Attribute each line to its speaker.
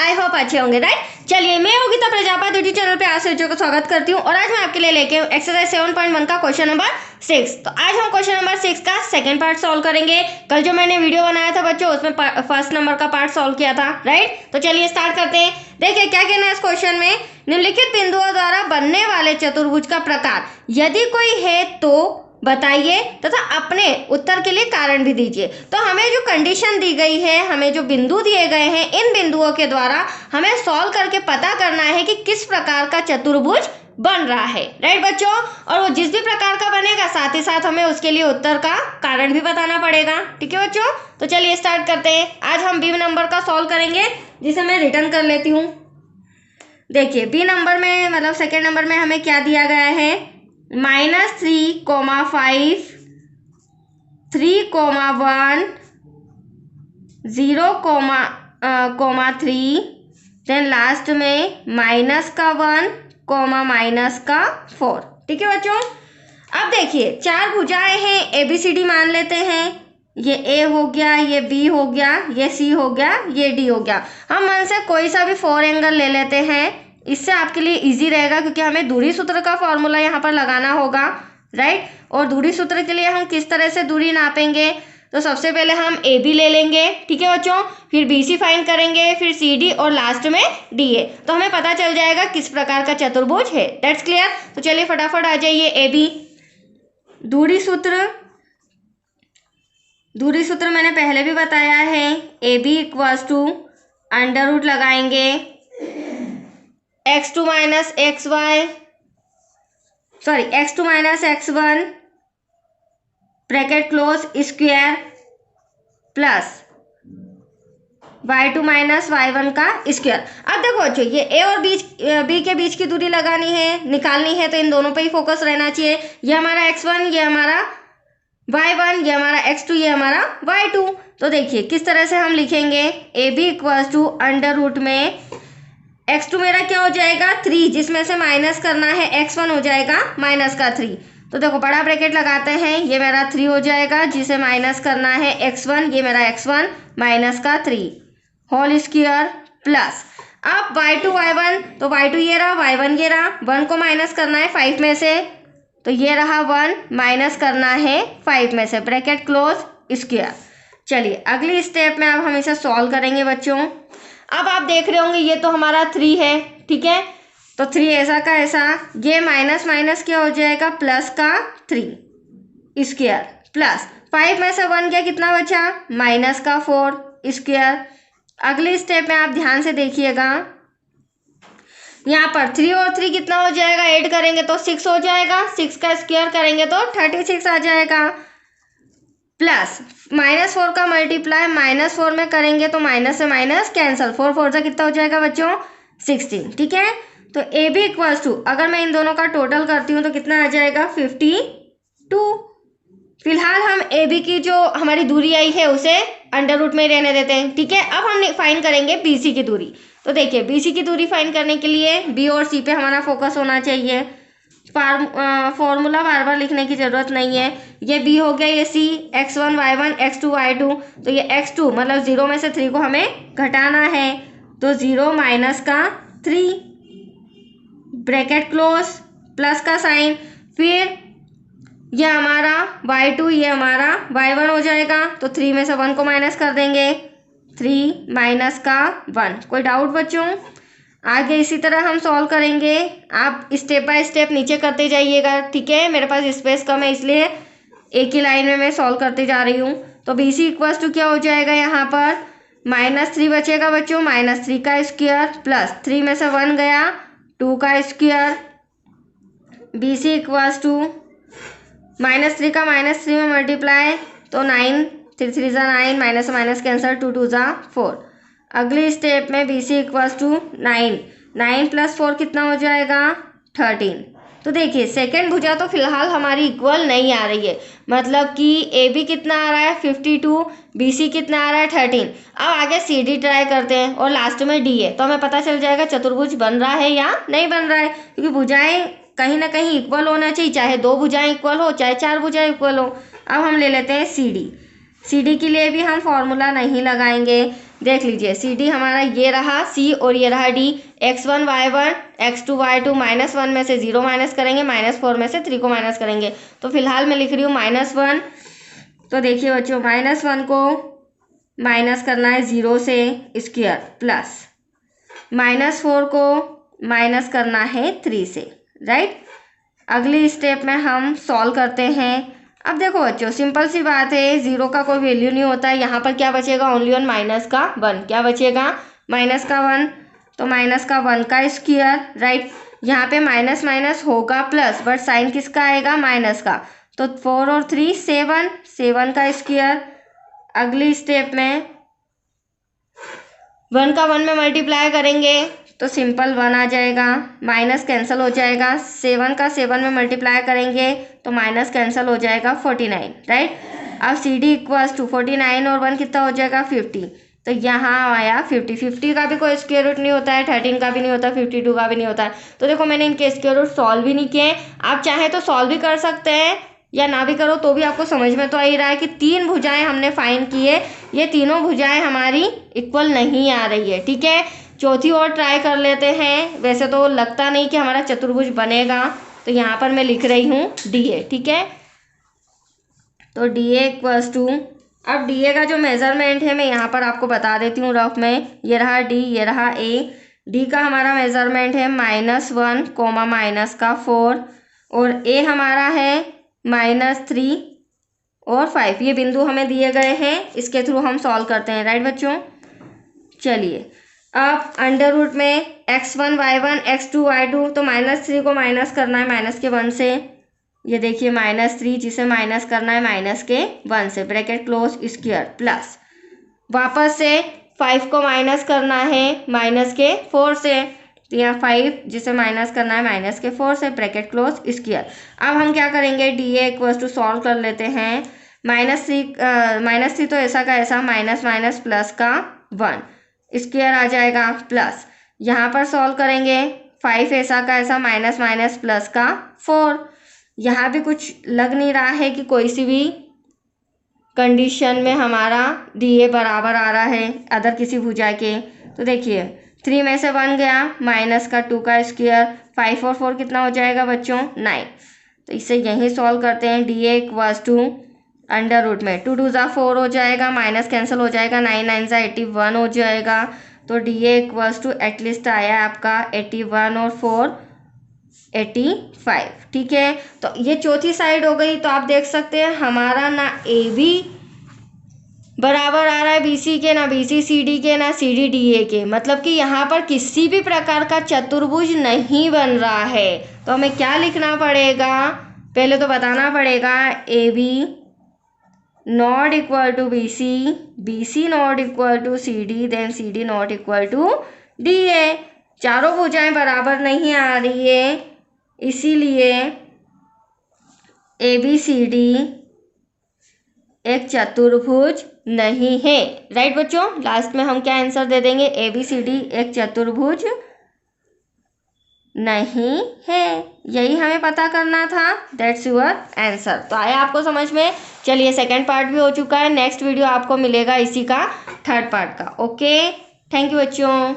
Speaker 1: I hope अच्छे होंगे, right. चलिए, मैं योगिता प्रजापति यूट्यूब चैनल पे आप सभी को स्वागत करती हूँ और आज मैं आपके लिए लेके हूँ एक्सरसाइज 7.1 का क्वेश्चन नंबर 6। तो आज हम क्वेश्चन नंबर 6 का सेकंड पार्ट सॉल्व करेंगे। कल जो मैंने वीडियो बनाया था बच्चों, उसमें फर्स्ट नंबर का पार्ट सॉल्व किया था, राइट। तो चलिए स्टार्ट करते हैं। देखिए क्या कहना है इस क्वेश्चन में, निम्नलिखित बिंदुओं द्वारा बनने वाले चतुर्भुज का प्रकार यदि कोई है तो बताइए तथा अपने उत्तर के लिए कारण भी दीजिए। तो हमें जो कंडीशन दी गई है, हमें जो बिंदु दिए गए हैं, इन बिंदुओं के द्वारा हमें सॉल्व करके पता करना है कि किस प्रकार का चतुर्भुज बन रहा है, राइट बच्चों। और वो जिस भी प्रकार का बनेगा साथ ही साथ हमें उसके लिए उत्तर का कारण भी बताना पड़ेगा, ठीक है बच्चों। तो चलिए स्टार्ट करते हैं। आज हम बी नंबर का सॉल्व करेंगे, जिसे मैं रिटर्न कर लेती हूँ। देखिए बी नंबर में मतलब सेकेंड नंबर में हमें क्या दिया गया है, -3, 5, 3, 1, 0, 3, देन लास्ट में -1, -4, ठीक है बच्चों। अब देखिए चार भुजाएं हैं, ABCD मान लेते हैं। ये A हो गया, ये B हो गया, ये C हो गया, ये D हो गया। हम मन से कोई सा भी 4 एंगल ले लेते हैं, इससे आपके लिए इजी रहेगा क्योंकि हमें दूरी सूत्र का फॉर्मूला यहाँ पर लगाना होगा, राइट। और दूरी सूत्र के लिए हम किस तरह से दूरी नापेंगे, तो सबसे पहले हम AB ले लेंगे, ठीक है बच्चों, फिर BC फाइंड करेंगे, फिर CD और लास्ट में DA। तो हमें पता चल जाएगा किस प्रकार का चतुर्भुज है। That's clear. तो चलिए फटाफट आ जाइए। AB दूरी सूत्र मैंने पहले भी बताया है। AB equals to under root लगाएंगे x2 minus x1 bracket close square plus y2 minus y1 का स्क्वायर। अब देखो बच्चों, ये A और B के बीच की दूरी लगानी है, निकालनी है, तो इन दोनों पे ही फोकस रहना चाहिए। ये हमारा x1, ये हमारा y1, ये हमारा x2, ये हमारा y2। तो देखिए किस तरह से हम लिखेंगे, AB equals to under root में x2 मेरा क्या हो जाएगा 3, जिसमें से माइनस करना है, x1 हो जाएगा -3। तो देखो बड़ा ब्रैकेट लगाते हैं, ये मेरा 3 हो जाएगा, जिसे माइनस करना है x1, ये मेरा x1 -3 होल स्क्वायर प्लस अब y2 y1, तो y2 ये रहा, y1 ये रहा, 1 को माइनस करना है 5 में से, तो ये रहा 1 माइनस करना है 5 में से, ब्रैकेट क्लोज स्क्वायर। चलिए अगली स्टेप में अब हम इसे सॉल्व करेंगे बच्चों। अब आप देख रहे होंगे ये तो हमारा 3 है, ठीक है। तो 3 ऐसा का ऐसा, ये माइनस माइनस क्या हो जाएगा, प्लस का 3 स्क्वायर प्लस 5 में से 1 क्या कितना बचा, -4 स्क्वायर। अगली स्टेप में आप ध्यान से देखिएगा, यहाँ पर 3 और 3 कितना हो जाएगा, ऐड करेंगे तो 6 हो जाएगा, 6 का स्क्वायर करेंगे तो 36 आ जाएगा, प्लस -4 का मल्टीप्लाई -4 में करेंगे तो माइनस से माइनस कैंसल, 4 4 से कितना हो जाएगा बच्चों 16, ठीक है। तो AB इक्वल्स टू, अगर मैं इन दोनों का टोटल करती हूँ तो कितना आ जाएगा 52। फिलहाल हम AB की जो हमारी दूरी आई है उसे अंडर रूट में रहने देते हैं, ठीक है। अब हम फाइंड करेंगे BC की दूरी। तो देखिए BC की दूरी फाइंड करने के लिए B और C पे हमारा फोकस होना चाहिए। फॉर्मूला बार बार लिखने की जरूरत नहीं है। ये B हो गया, ये C, x1 y1 x2 y2। तो ये x2 मतलब 0 में से 3 को हमें घटाना है, तो 0 माइनस का 3 ब्रैकेट क्लोज प्लस का साइन, फिर ये हमारा y2, ये हमारा y1 हो जाएगा, तो 3 में से 1 को माइनस कर देंगे, 3 माइनस का 1। कोई डाउट बच्चों? आगे इसी तरह हम सॉल्व करेंगे, आप स्टेप बाय स्टेप नीचे करते जाइएगा, ठीक है। मेरे पास स्पेस कम है इसलिए एक ही लाइन में मैं सॉल्व करते जा रही हूँ। तो BC इक्वल्स टू क्या हो जाएगा, यहाँ पर -3 बचेगा बच्चों, -3 का स्क्वायर प्लस 3 में से 1 गया, 2 का स्क्वायर। BC इक्वल्स टू -3 का -3 में मल्टीप्लाई तो 9, 3 3 जा 9, माइनस से माइनस कैंसल, 2 2 जा 4। अगली स्टेप में BC इक्वल्स टू 9 प्लस 4 कितना हो जाएगा 13। तो देखिए सेकंड भुजा तो फिलहाल हमारी इक्वल नहीं आ रही है, मतलब कि AB कितना आ रहा है 52, BC कितना आ रहा है 13। अब आगे CD ट्राई करते हैं और लास्ट में DA, तो हमें पता चल जाएगा चतुर्भुज बन रहा है या नहीं बन रहा है, क्योंकि भुजाएं कहीं ना कहीं इक्वल होना चाहिए, चाहे 2 भुजाएं इक्वल हो चाहे 4 भुजाएं इक्वल हो। अब हम ले लेते हैं CD। CD के लिए भी हम फॉर्मूला नहीं लगाएंगे, देख लीजिए सी डी हमारा ये रहा सी और ये रहा D. x1 y1 x2 y2 -1 में से 0 माइनस करेंगे, -4 में से 3 को माइनस करेंगे। तो फिलहाल मैं लिख रही हूँ -1। तो देखिए बच्चों -1 को माइनस करना है 0 से स्क्वायर प्लस -4 को माइनस करना है 3 से, राइट। अगली स्टेप में हम सॉल्व करते हैं। अब देखो बच्चों सिंपल सी बात है, 0 का कोई वैल्यू नहीं होता है। यहाँ पर क्या बचेगा, ओनली ऑन -1। क्या बचेगा, -1। तो -1 का स्क्वायर, राइट। यहाँ पे माइनस माइनस होगा प्लस, बट साइन किसका आएगा, माइनस का। तो 4 और 3 7 का स्क्वायर। अगली स्टेप में 1 का 1 में मल्टीप्लाई करेंगे तो सिंपल 1 आ जाएगा, माइनस कैंसिल हो जाएगा। 7 का 7 में मल्टीप्लाई करेंगे तो माइनस कैंसिल हो जाएगा 49, राइट। अब सी डी इक्वल्स टू 49 और 1 कितना हो जाएगा 50। तो यहाँ आया 50 का भी कोई स्क्वायर रूट नहीं होता है, 13 का भी नहीं होता, 52 का भी नहीं होता है। तो देखो मैंने इनके स्क्वायर रूट सॉल्व भी नहीं किए। आप चाहे तो सॉल्व भी कर सकते हैं या ना भी करो तो भी आपको समझ में तो आ ही रहा है कि 3 भुजाएं हमने फाइंड की है, ये तीनों भुजाएं हमारी इक्वल नहीं आ रही है, ठीक है। चौथी और ट्राई कर लेते हैं। वैसे तो लगता नहीं कि हमारा चतुर्भुज बनेगा, तो यहाँ पर मैं लिख रही हूँ डी ए, ठीक है। तो डी ए इक्वल्स टू, अब डी ए का जो मेजरमेंट है मैं यहाँ पर आपको बता देती हूँ रफ में। ये रहा डी, ये रहा ए। डी का हमारा मेजरमेंट है -1 कोमा -4 और ए हमारा है -3 और 5। ये बिंदु हमें दिए गए हैं, इसके थ्रू हम सॉल्व करते हैं, राइट बच्चों। चलिए अब अंडर रूट में x1 y1 x2 y2, तो -3 को माइनस करना है -1 से। ये देखिए -3 जिसे माइनस करना है -1 से, ब्रैकेट क्लोज स्क्वायर प्लस वापस से 5 को माइनस करना है -4 से। तो यहाँ 5 जिसे माइनस करना है -4 से, ब्रैकेट क्लोज स्क्वायर। अब हम क्या करेंगे, D A equals to solve कर लेते हैं। -3 तो ऐसा का ऐसा, माइनस माइनस प्लस का 1 स्क्वायर आ जाएगा प्लस, यहाँ पर सॉल्व करेंगे 5 ऐसा का ऐसा, माइनस माइनस प्लस का 4। यहाँ भी कुछ लग नहीं रहा है कि कोई सी भी कंडीशन में हमारा डी ए बराबर आ रहा है अदर किसी भुजा के। तो देखिए 3 में से 1 गया, -2 का स्क्वायर, 5 और 4 कितना हो जाएगा बच्चों 9। तो इसे यहीं सॉल्व करते हैं। D A equals to under root में 2 2 = 4 हो जाएगा, माइनस कैंसिल हो जाएगा, 9 9 = 81 हो जाएगा। तो D A equals to at least आया आपका 81 और 4 85, ठीक है। तो ये चौथी साइड हो गई। तो आप देख सकते हैं हमारा ना ए बी बराबर आ रहा है बी सी के, ना बी सी सी डी के, ना सी डी डी ए के। मतलब कि यहाँ पर किसी भी प्रकार का चतुर्भुज नहीं बन रहा है। तो हमें क्या लिखना पड़ेगा, पहले तो बताना पड़ेगा A B not equal to B C not equal to C D, then C D not equal to D A. चारों भुजाएं बराबर नहीं आ रही है, इसीलिए ए बी सी डी एक चतुर्भुज नहीं है, राइट बच्चों। लास्ट में हम क्या आंसर दे देंगे, ए बी सी डी एक चतुर्भुज नहीं है। यही हमें पता करना था, दैट्स योर आंसर। तो आया आपको समझ में। चलिए सेकंड पार्ट भी हो चुका है, नेक्स्ट वीडियो आपको मिलेगा इसी का थर्ड पार्ट का। ओके, थैंक यू बच्चों।